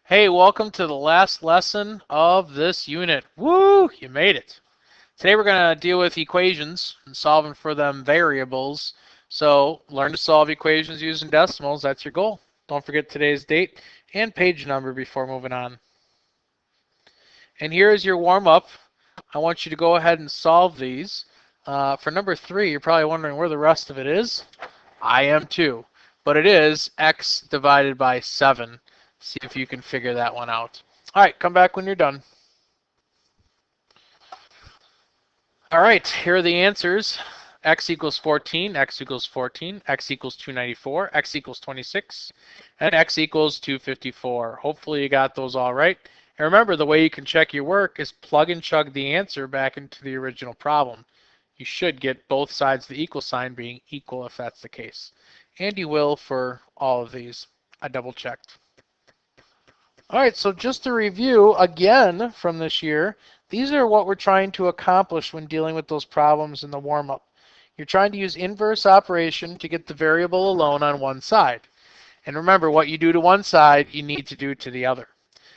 Hey, welcome to the last lesson of this unit. Woo! You made it. Today we're going to deal with equations and solving for them variables. So learn to solve equations using decimals. That's your goal. Don't forget today's date and page number before moving on. And here is your warm-up. I want you to go ahead and solve these. For number 3, you're probably wondering where the rest of it is. I am too. But it is x divided by 7. See if you can figure that one out. All right, come back when you're done. All right, here are the answers. X equals 14, x equals 14, x equals 294, x equals 26, and x equals 254. Hopefully you got those all right. And remember, the way you can check your work is plug and chug the answer back into the original problem. You should get both sides of the equal sign being equal if that's the case. And you will for all of these. I double checked. All right, so just to review again from this year, these are what we're trying to accomplish when dealing with those problems in the warm-up. You're trying to use inverse operation to get the variable alone on one side. And remember, what you do to one side, you need to do to the other.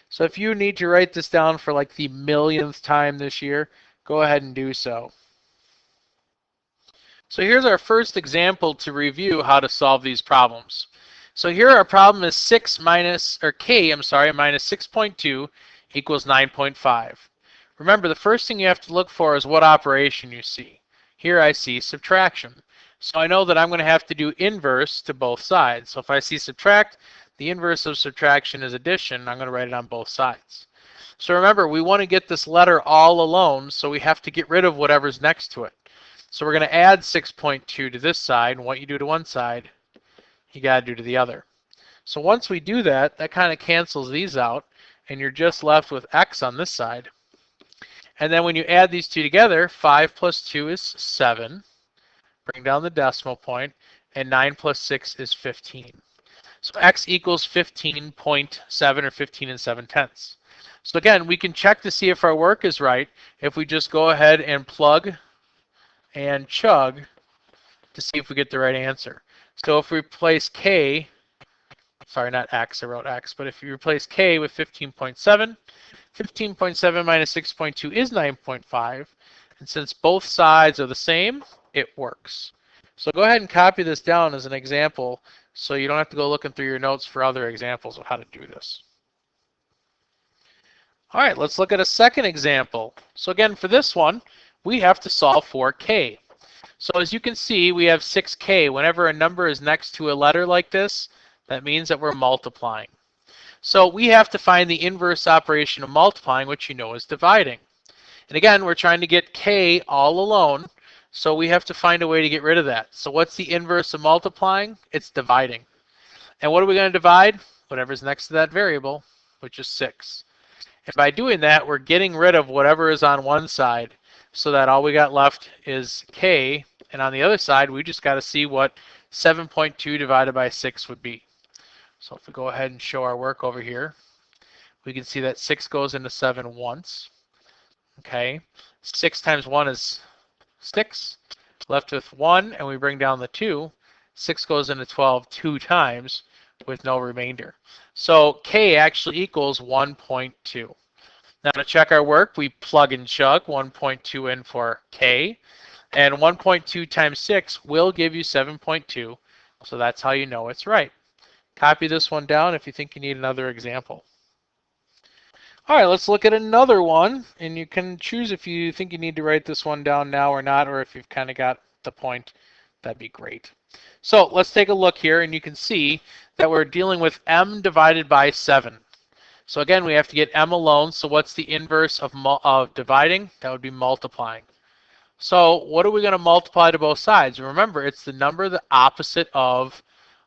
So if you need to write this down for like the millionth time this year, go ahead and do so. So here's our first example to review how to solve these problems. So here our problem is k, minus 6.2 equals 9.5. Remember, the first thing you have to look for is what operation you see. Here I see subtraction. So I know that I'm going to have to do inverse to both sides. So if I see subtract, the inverse of subtraction is addition. I'm going to write it on both sides. So remember, we want to get this letter all alone, so we have to get rid of whatever's next to it. So we're going to add 6.2 to this side, and what you do to one side, you got to do to the other. So once we do that, that kind of cancels these out, and you're just left with x on this side. And then when you add these two together, 5 plus 2 is 7. Bring down the decimal point, and 9 plus 6 is 15. So x equals 15.7 or 15 and 7/10. So again, we can check to see if our work is right if we just go ahead and plug and chug to see if we get the right answer. So if we replace k, sorry, not x, I wrote x, but if you replace k with 15.7, 15.7 minus 6.2 is 9.5. And since both sides are the same, it works. So go ahead and copy this down as an example so you don't have to go looking through your notes for other examples of how to do this. All right, let's look at a second example. So again, for this one, we have to solve for k. So as you can see, we have 6k. Whenever a number is next to a letter like this, that means that we're multiplying. So we have to find the inverse operation of multiplying, which you know is dividing. And again, we're trying to get k all alone, so we have to find a way to get rid of that. So what's the inverse of multiplying? It's dividing. And what are we going to divide? Whatever's next to that variable, which is 6. And by doing that, we're getting rid of whatever is on one side, so that all we got left is k, and on the other side, we just got to see what 7.2 divided by 6 would be. So if we go ahead and show our work over here, we can see that 6 goes into 7 once. Okay, 6 times 1 is 6. Left with 1, and we bring down the 2. 6 goes into 12 two times with no remainder. So k actually equals 1.2. Now to check our work, we plug and chug 1.2 in for k, and 1.2 times 6 will give you 7.2, so that's how you know it's right. Copy this one down if you think you need another example. All right, let's look at another one, and you can choose if you think you need to write this one down now or not, or if you've kind of got the point, that'd be great. So let's take a look here, and you can see that we're dealing with m divided by 7. So again, we have to get m alone. So what's the inverse of dividing? That would be multiplying. So what are we going to multiply to both sides? Remember, it's the number the opposite of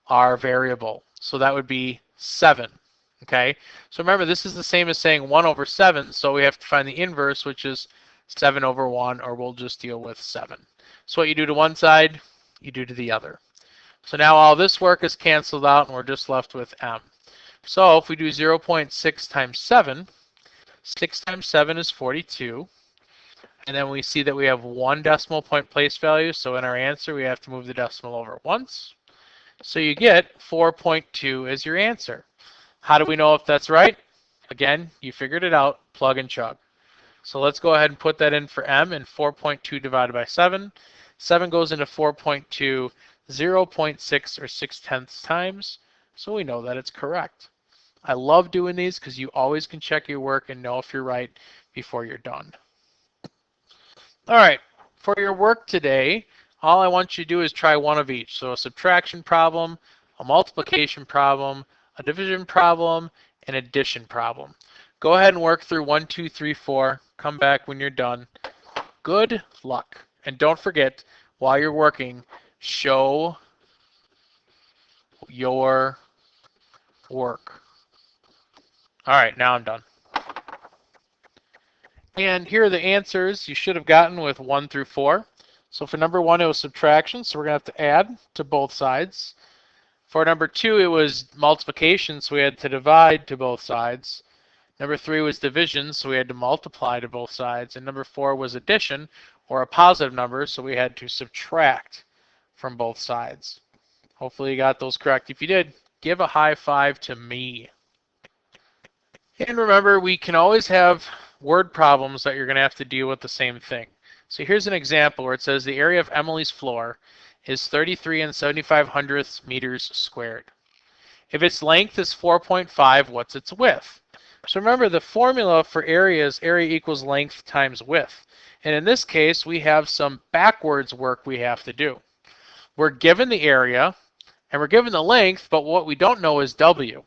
our variable. So that would be 7. Okay. So remember, this is the same as saying 1 over 7. So we have to find the inverse, which is 7 over 1, or we'll just deal with 7. So what you do to one side, you do to the other. So now all this work is canceled out, and we're just left with m. So if we do 0.6 times 7, 6 times 7 is 42. And then we see that we have 1 decimal point place value. So in our answer, we have to move the decimal over once. So you get 4.2 as your answer. How do we know if that's right? Again, you figured it out, plug and chug. So let's go ahead and put that in for m, and 4.2 divided by 7. 7 goes into 4.2 0.6 or 6/10 times, so we know that it's correct. I love doing these because you always can check your work and know if you're right before you're done. All right, for your work today, all I want you to do is try one of each. So a subtraction problem, a multiplication problem, a division problem, an addition problem. Go ahead and work through 1, 2, 3, 4. Come back when you're done. Good luck. And don't forget, while you're working, show your work. All right, now I'm done. And here are the answers you should have gotten with 1 through 4. So for number 1, it was subtraction, so we're going to have to add to both sides. For number 2, it was multiplication, so we had to divide to both sides. Number 3 was division, so we had to multiply to both sides. And number 4 was addition, or a positive number, so we had to subtract from both sides. Hopefully you got those correct. If you did, give a high five to me. And remember, we can always have word problems that you're going to have to deal with the same thing. So here's an example where it says the area of Emily's floor is 33 75 meters squared. If its length is 4.5, what's its width? So remember, the formula for area is area equals length times width. And in this case, we have some backwards work we have to do. We're given the area, and we're given the length, but what we don't know is W.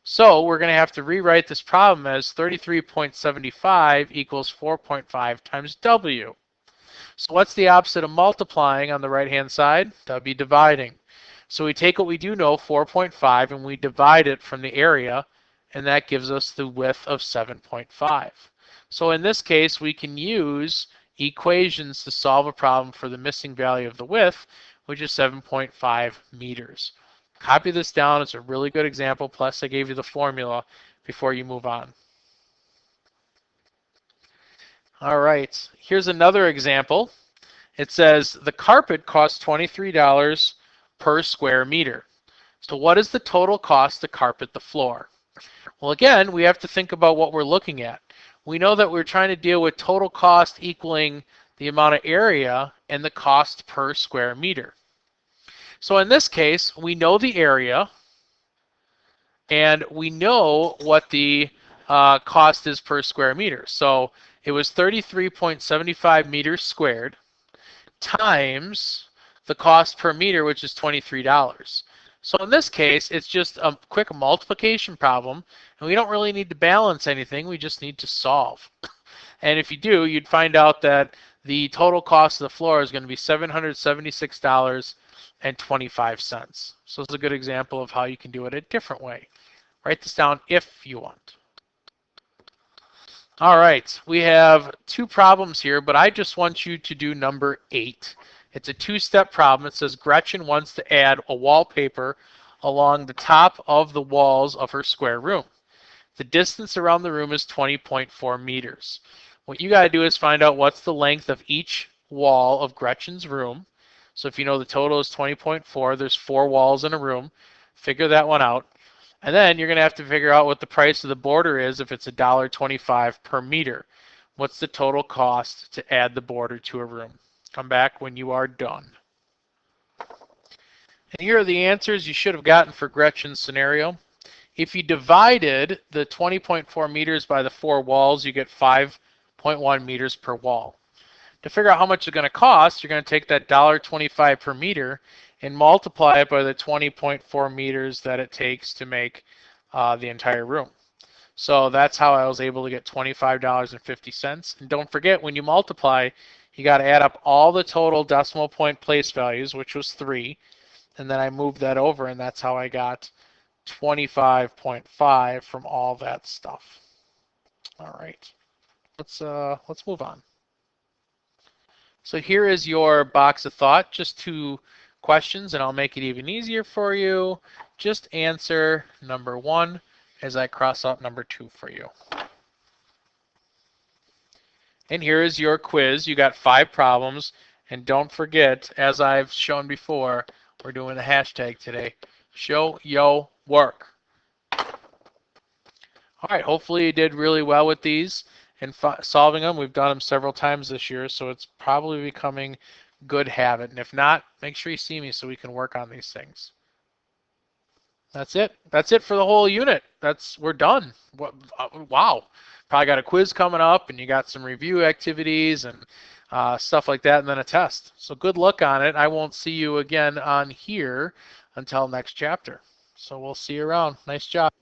So we're going to have to rewrite this problem as 33.75 equals 4.5 times W. So what's the opposite of multiplying on the right-hand side? That would be dividing. So we take what we do know, 4.5, and we divide it from the area, and that gives us the width of 7.5. So in this case, we can use equations to solve a problem for the missing value of the width, which is 7.5 meters. Copy this down. It's a really good example. Plus, I gave you the formula before you move on. All right. Here's another example. It says the carpet costs $23 per square meter. So what is the total cost to carpet the floor? Well, again, we have to think about what we're looking at. We know that we're trying to deal with total cost equaling the amount of area and the cost per square meter. So in this case, we know the area, and we know what the cost is per square meter. So it was 33.75 meters squared times the cost per meter, which is $23. So in this case, it's just a quick multiplication problem, and we don't really need to balance anything. We just need to solve. And if you do, you'd find out that the total cost of the floor is going to be $776.25. So it's a good example of how you can do it a different way. Write this down if you want. All right, we have 2 problems here, but I just want you to do number 8. It's a 2-step problem. It says Gretchen wants to add a wallpaper along the top of the walls of her square room. The distance around the room is 20.4 meters. What you got to do is find out what's the length of each wall of Gretchen's room. So if you know the total is 20.4, there's 4 walls in a room. Figure that one out. And then you're going to have to figure out what the price of the border is if it's $1.25 per meter. What's the total cost to add the border to a room? Come back when you are done. And here are the answers you should have gotten for Gretchen's scenario. If you divided the 20.4 meters by the 4 walls, you get 5.1 meters per wall. To figure out how much it's going to cost, you're going to take that $1.25 per meter and multiply it by the 20.4 meters that it takes to make the entire room. So that's how I was able to get $25.50. And don't forget, when you multiply, you got to add up all the total decimal point place values, which was 3, and then I moved that over, and that's how I got 25.5 from all that stuff. All right, let's move on. So here is your box of thought, just 2 questions, and I'll make it even easier for you. Just answer number 1 as I cross out number 2 for you. And here is your quiz. You got 5 problems, and don't forget, as I've shown before, we're doing the hashtag today. Show yo work. All right, hopefully you did really well with these and solving them. We've done them several times this year, so it's probably becoming good habit. And if not, make sure you see me so we can work on these things. That's it. That's it for the whole unit. We're done. Wow. Probably got a quiz coming up, and you got some review activities and stuff like that, and then a test. So good luck on it. I won't see you again on here until next chapter. So we'll see you around. Nice job.